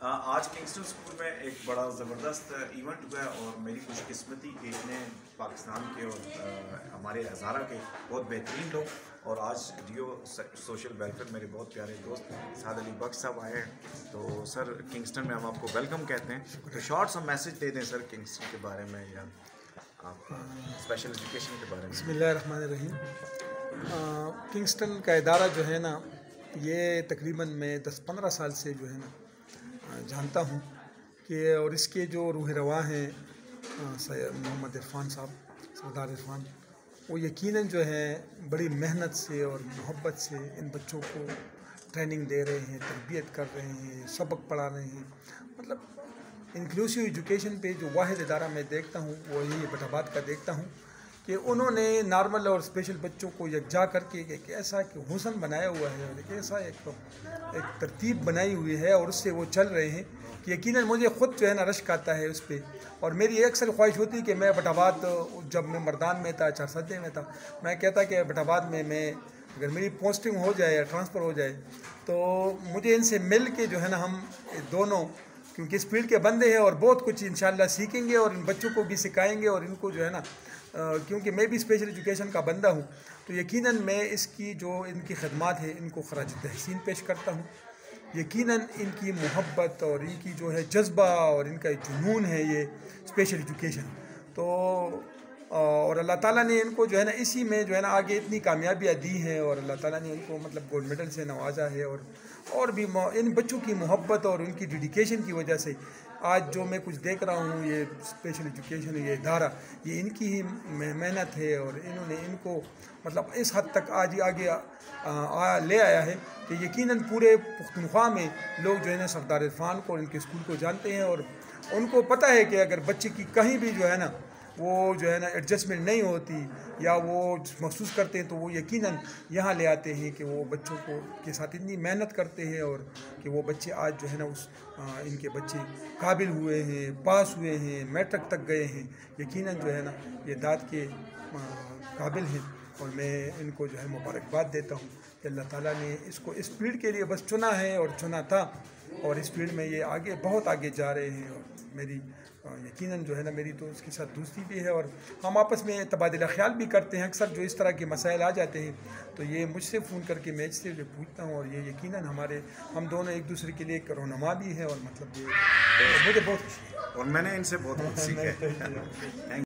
آج Kingston school میں ایک بڑا زبردست ایونٹ ہوا ہے اور میری خوش قسمتی کہ اتنے پاکستان کے اور ہمارے ہزارہ کے بہت بہترین لوگ اور آج ڈیو سوشل ویلفیئر میرے بہت پیارے دوست سعد علی بخش صاحب آئے ہیں. تو سر کنگسٹن میں ہم آپ کو ویلکم کہتے ہیں. تو شارٹ سا میسج دے دیں سر کنگسٹن کے بارے میں یا آپ اسپیشل ایجوکیشن کے بارے میں. بسم اللہ الرحمن الرحیم. کنگسٹن کا ادارہ جو ہے نا یہ تقریباً میں 10-15 سال سے جو ہے نا جانتا ہوں کہ اور اس کے جو روح رواں ہیں سید محمد عرفان صاحب سردار عرفان وہ یقیناً جو ہے بڑی محنت سے اور محبت سے ان بچوں کو ٹریننگ دے رہے ہیں, تربیت کر رہے ہیں, سبق پڑھا رہے ہیں. مطلب انکلوسیو ایجوکیشن پہ جو واحد ادارہ میں دیکھتا ہوں وہ یہی بٹ آباد کا دیکھتا ہوں کہ انہوں نے نارمل اور اسپیشل بچوں کو یکجا کر کے ایک ایسا کہ حسن بنایا ہوا ہے اور ایک ایسا ایک ترتیب بنائی ہوئی ہے اور اس سے وہ چل رہے ہیں کہ یقیناً مجھے خود جو ہے نا رشک آتا ہے اس پہ. اور میری اکثر خواہش ہوتی کہ میں بٹ آباد جب میں مردان میں تھا, چارسدے میں تھا, میں کہتا کہ بٹ آباد میں اگر میری پوسٹنگ ہو جائے یا ٹرانسفر ہو جائے تو مجھے ان سے مل کے جو ہے نا ہم دونوں کیونکہ اس فیلڈ کے بندے ہیں اور بہت کچھ انشاءاللہ سیکھیں گے اور ان بچوں کو بھی سکھائیں گے اور ان کو جو ہے نا کیونکہ میں بھی اسپیشل ایجوکیشن کا بندہ ہوں تو یقیناً میں اس کی جو ان کی خدمات ہیں ان کو خراج تحسین پیش کرتا ہوں. یقیناً ان کی محبت اور ان کی جو ہے جذبہ اور ان کا جنون ہے یہ اسپیشل ایجوکیشن تو اور اللہ تعالیٰ نے ان کو جو ہے نا اسی میں جو ہے نا آگے اتنی کامیابیاں دی ہیں اور اللہ تعالیٰ نے ان کو مطلب گولڈ میڈل سے نوازا ہے اور بھی ان بچوں کی محبت اور ان کی ڈیڈیکیشن کی وجہ سے آج جو میں کچھ دیکھ رہا ہوں یہ اسپیشل ایجوکیشن یہ ادارہ یہ ان کی ہی محنت ہے اور انہوں نے ان کو مطلب اس حد تک آج آگے لے آیا ہے کہ یقیناً پورے پختونخوا میں لوگ جو ہے نا سردار عرفان کو اور ان کے اسکول کو جانتے ہیں اور ان کو پتہ ہے کہ اگر بچے کی کہیں بھی جو ہے نا وہ جو ہے نا ایڈجسٹمنٹ نہیں ہوتی یا وہ محسوس کرتے ہیں تو وہ یقیناً یہاں لے آتے ہیں کہ وہ بچوں کو کے ساتھ اتنی محنت کرتے ہیں اور کہ وہ بچے آج جو ہے نا ان کے بچے قابل ہوئے ہیں, پاس ہوئے ہیں, میٹرک تک گئے ہیں. یقیناً جو ہے نا یہ داد کے قابل ہیں اور میں ان کو جو ہے مبارکباد دیتا ہوں کہ اللہ تعالیٰ نے اس کو اس فیلڈ کے لیے بس چنا ہے اور چنا تھا اور اس فیلڈ میں یہ آگے بہت آگے جا رہے ہیں. اور میری یقیناً جو ہے نا میری تو اس کے ساتھ دوستی بھی ہے اور ہم آپس میں تبادلہ خیال بھی کرتے ہیں. اکثر جو اس طرح کے مسائل آ جاتے ہیں تو یہ مجھ سے فون کر کے میں اس سے پوچھتا ہوں اور یہ یقیناً ہم دونوں ایک دوسرے کے لیے ایک رہنما بھی ہیں اور مطلب یہ مجھے بہت خوشی ہے اور میں نے ان سے بہت کچھ سیکھا ہے.